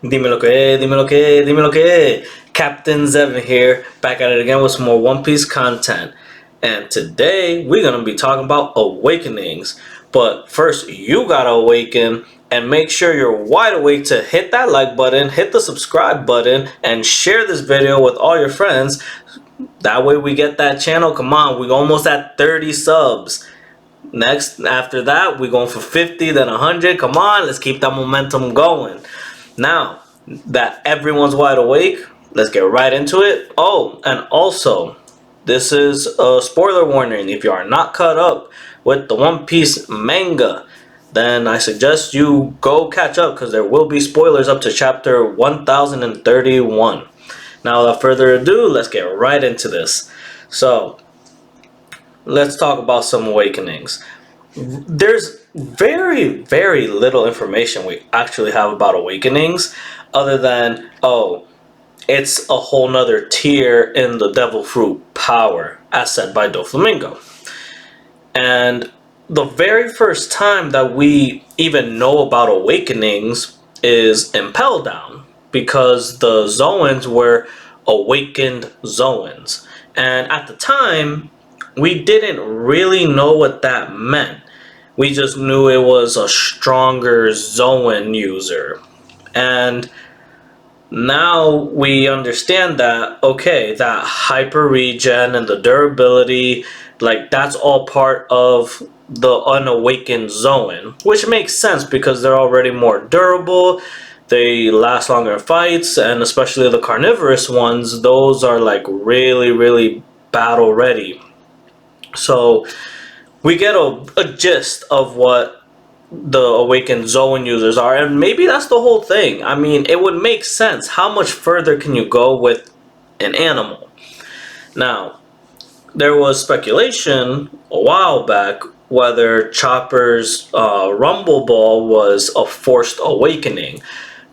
Dime lo que. Captain Zevin here, back at it again with some more One Piece content. And today we're gonna be talking about awakenings. But first, you gotta awaken and make sure you're wide awake to hit that like button, hit the subscribe button, and share this video with all your friends. That way we get that channel. Come on, we're almost at 30 subs. Next, after that, we're going for 50, then 100. Come on, let's keep that momentum going. Now that everyone's wide awake, let's get right into it. Oh, and also, this is a spoiler warning. If you are not caught up with the One Piece manga, then I suggest you go catch up because there will be spoilers up to chapter 1031. Now, without further ado, let's get right into this. So, let's talk about some awakenings. There's very little information we actually have about awakenings other than, oh, it's a whole nother tier in the devil fruit power as said by Doflamingo. And the very first time that we even know about awakenings is in Peldown, because the Zoans were awakened Zoans, and at the time we didn't really know what that meant. We just knew it was a stronger Zoan user. And now we understand that, okay, that hyper regen and the durability, like that's all part of the unawakened Zoan, which makes sense because they're already more durable, they last longer in fights, and especially the carnivorous ones, those are like really battle ready. So we get a gist of what the awakened Zoan users are, and maybe that's the whole thing. I mean, it would make sense. How much further can you go with an animal? Now, there was speculation a while back whether Chopper's Rumble Ball was a forced awakening,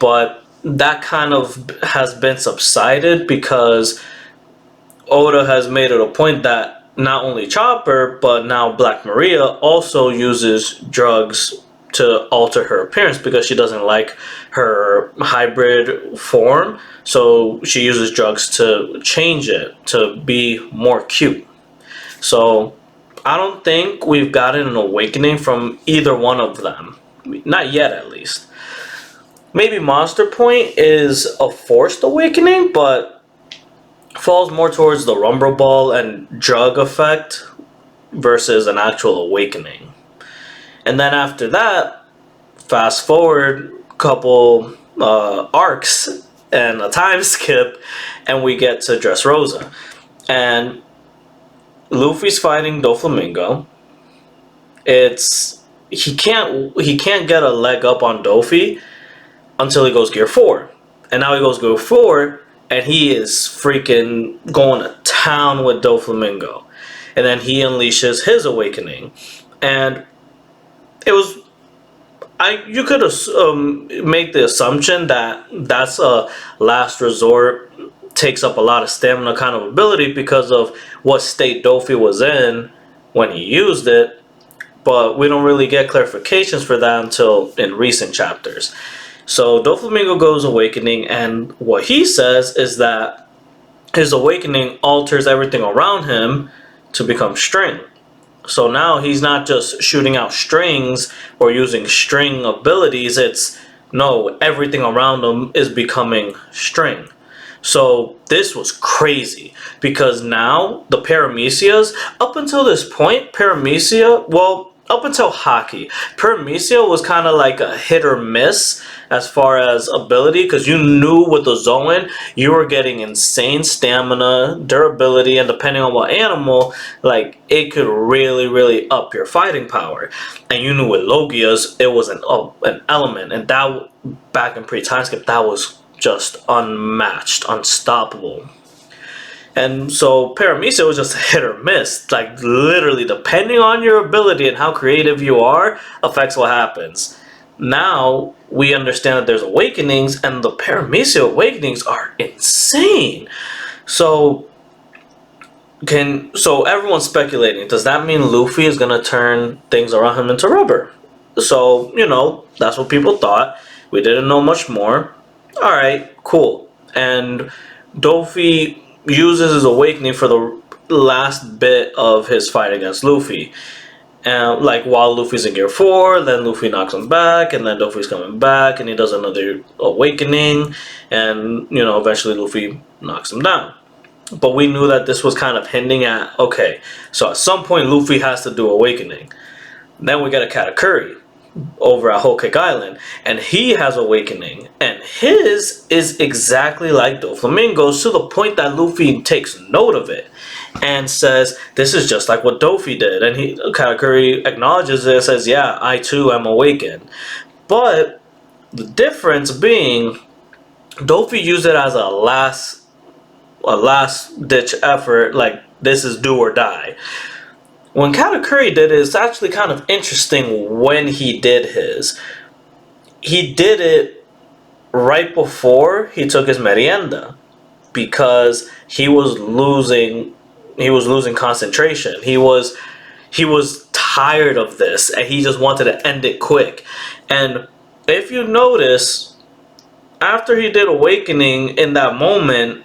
but that kind of has been subsided because Oda has made it a point that not only Chopper, but now Black Maria also uses drugs to alter her appearance because she doesn't like her hybrid form. So she uses drugs to change it to be more cute. So I don't think we've gotten an awakening from either one of them. Not yet, at least. Maybe Monster Point is a forced awakening, but falls more towards the Rumble Ball and drug effect versus an actual awakening. And then after that, fast forward a couple arcs and a time skip, and we get to Dressrosa. And Luffy's fighting Doflamingo. He can't get a leg up on Dofi until he goes Gear 4. And now he goes Gear 4, and he is freaking going to town with Doflamingo. And then he unleashes his awakening. And it was... you could make the assumption that that's a last resort, takes up a lot of stamina kind of ability because of what state Dofi was in when he used it. But we don't really get clarifications for that until in recent chapters. So Doflamingo goes awakening, and what he says is that his awakening alters everything around him to become string. So now he's not just shooting out strings or using string abilities, it's no, everything around him is becoming string. So this was crazy because now the Paramecias, up until this point, up until Haki, Paramecia was kind of like a hit or miss as far as ability, because you knew with the Zoan you were getting insane stamina, durability, and depending on what animal, like it could really up your fighting power. And you knew with Logia's it was an element, and that back in pre-time skip that was just unmatched, unstoppable. And so Paramecia was just a hit or miss. Like literally, depending on your ability and how creative you are, affects what happens. Now we understand that there's awakenings, and the Paramecia awakenings are insane. So everyone's speculating. Does that mean Luffy is gonna turn things around him into rubber? So that's what people thought. We didn't know much more. All right, cool. And Dofi uses his awakening for the last bit of his fight against Luffy. And like while Luffy's in Gear 4, then Luffy knocks him back, and then Dofi's coming back, and he does another awakening, and eventually Luffy knocks him down. But we knew that this was kind of hinting at, okay, so at some point Luffy has to do awakening. Then we get a Katakuri over at Whole Cake Island, and he has awakening, and his is exactly like Doflamingo's, to the point that Luffy takes note of it and says, this is just like what Dofi did. And Katakuri acknowledges it and says, yeah, I too am awakened. But the difference being, Dofi used it as a last ditch effort, like this is do or die. When Katakuri did it, it's actually kind of interesting when he did his. He did it right before he took his merienda, because he was losing concentration. He was tired of this, and he just wanted to end it quick. And if you notice, after he did awakening in that moment,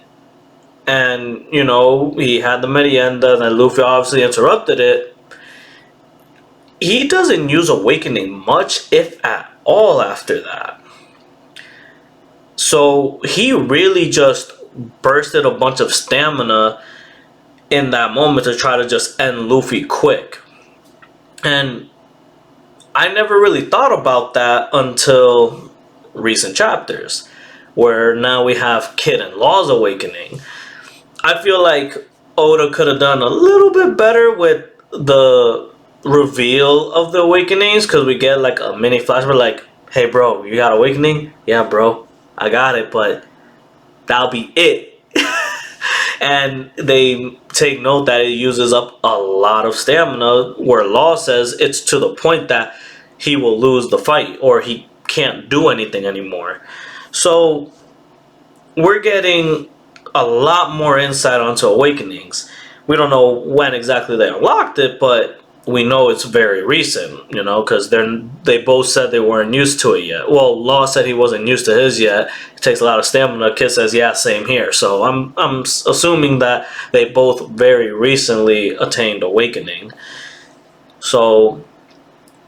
and he had the merienda, and then Luffy obviously interrupted it, he doesn't use awakening much, if at all, after that. So he really just bursted a bunch of stamina in that moment to try to just end Luffy quick. And I never really thought about that until recent chapters, where now we have Kid and Law's awakening. I feel like Oda could have done a little bit better with the reveal of the awakenings, because we get like a mini flashback like, hey bro, you got awakening? Yeah bro, I got it, but that'll be it. And they take note that it uses up a lot of stamina, where Law says it's to the point that he will lose the fight, or he can't do anything anymore. So we're getting a lot more insight onto awakenings. We don't know when exactly they unlocked it, but we know it's very recent, because they both said they weren't used to it yet. Well, Law said he wasn't used to his yet. It takes a lot of stamina. Kid says, yeah, same here. So I'm assuming that they both very recently attained awakening. So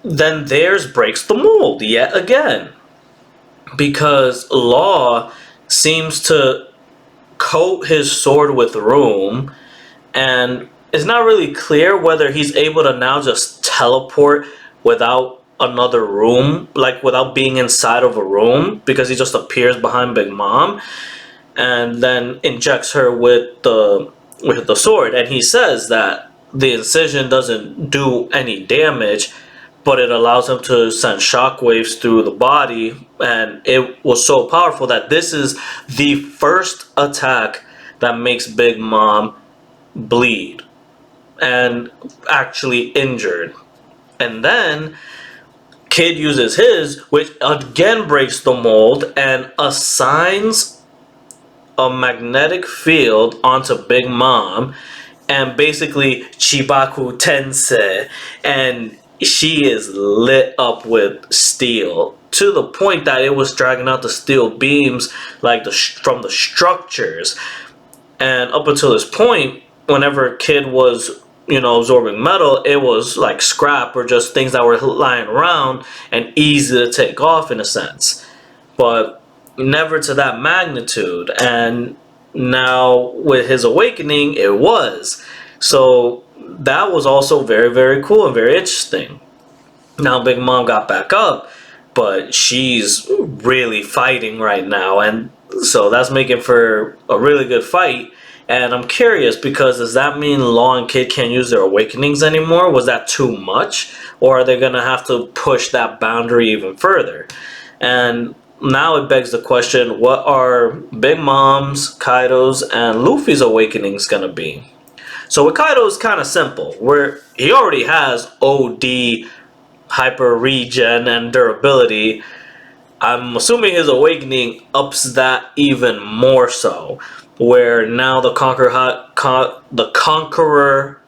then theirs breaks the mold yet again, because Law seems to coat his sword with room, and it's not really clear whether he's able to now just teleport without another room, like without being inside of a room, because he just appears behind Big Mom and then injects her with the sword. And he says that the incision doesn't do any damage, but it allows him to send shockwaves through the body, and it was so powerful that this is the first attack that makes Big Mom bleed and actually injured. And then Kid uses his, which again breaks the mold and assigns a magnetic field onto Big Mom, and basically Chibaku Tensei, and she is lit up with steel, to the point that it was dragging out the steel beams like from the structures. And up until this point, whenever Kid was absorbing metal, it was like scrap or just things that were lying around and easy to take off in a sense, but never to that magnitude. And now with his awakening, it was. So that was also very, very cool and very interesting. Now Big Mom got back up, but she's really fighting right now, and so that's making for a really good fight. And I'm curious, because does that mean Law and Kid can't use their awakenings anymore? Was that too much? Or are they going to have to push that boundary even further? And now it begs the question, what are Big Mom's, Kaido's, and Luffy's awakenings going to be? So with Kaido's, kind of simple, where he already has OD, hyper regen, and durability. I'm assuming his awakening ups that even more so, where now the Conqueror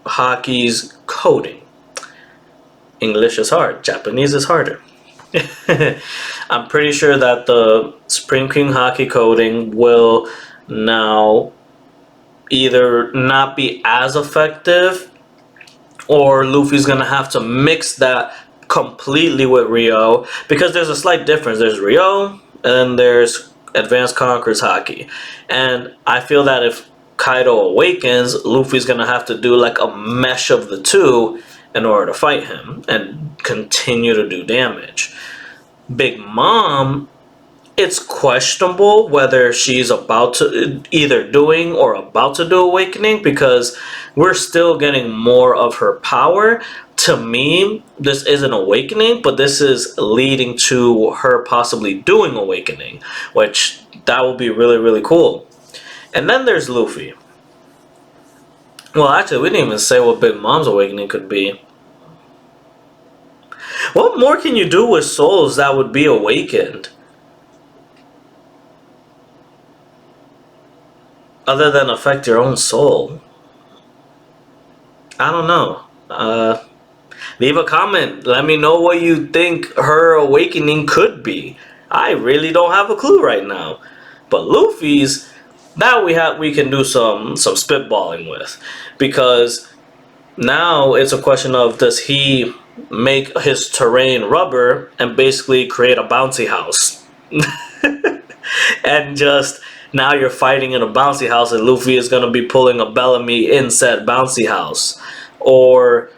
Haki's coding. English is hard, Japanese is harder. I'm pretty sure that the Supreme King Haki coding will now either not be as effective, or Luffy's gonna have to mix that completely with Rio, because there's a slight difference. There's Rio and there's Advanced Conqueror's Haki, and I feel that if Kaido awakens, Luffy's gonna have to do like a mesh of the two in order to fight him and continue to do damage. Big Mom, it's questionable whether she's about to either doing or about to do awakening, because we're still getting more of her power. To me, this isn't awakening, but this is leading to her possibly doing awakening, which that will be really, really cool. And then there's Luffy. Well, actually, we didn't even say what Big Mom's awakening could be. What more can you do with souls that would be awakened, other than affect your own soul? I don't know. Leave a comment. Let me know what you think her awakening could be. I really don't have a clue right now. But Luffy's, that we can do some spitballing with, because now it's a question of, does he make his terrain rubber and basically create a bouncy house? And just now you're fighting in a bouncy house, and Luffy is going to be pulling a Bellamy in said bouncy house. Or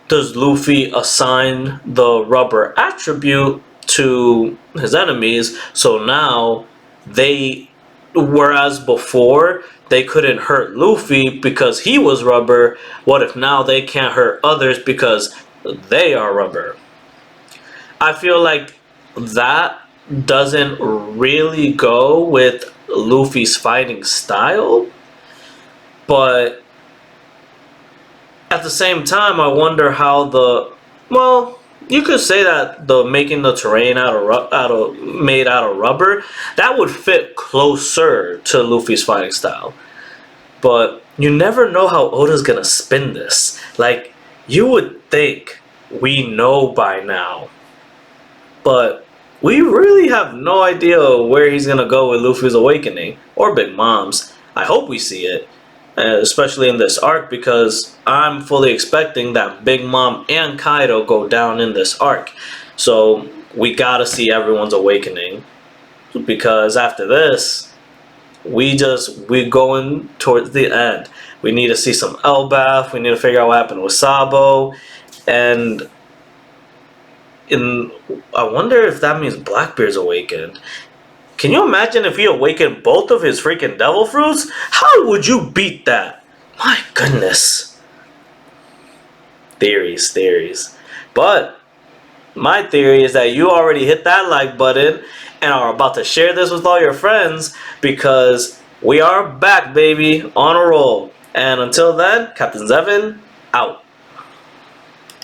does Luffy assign the rubber attribute to his enemies, so now they, whereas before they couldn't hurt Luffy because he was rubber, what if now they can't hurt others because they are rubber? I feel like that doesn't really go with Luffy's fighting style, but at the same time, I wonder how well, you could say that the making the terrain made out of rubber, that would fit closer to Luffy's fighting style. But you never know how Oda's gonna spin this. Like, you would think we know by now, but we really have no idea where he's gonna go with Luffy's awakening or Big Mom's. I hope we see it, especially in this arc, because I'm fully expecting that Big Mom and Kaido go down in this arc. So we gotta see everyone's awakening, because after this, we're going towards the end. We need to see some Elbaf. We need to figure out what happened with Sabo, and I wonder if that means Blackbeard's awakened. Can you imagine if he awakened both of his freaking devil fruits? How would you beat that? My goodness. Theories. But my theory is that you already hit that like button and are about to share this with all your friends, because we are back, baby, on a roll. And until then, Captain Zevin, out.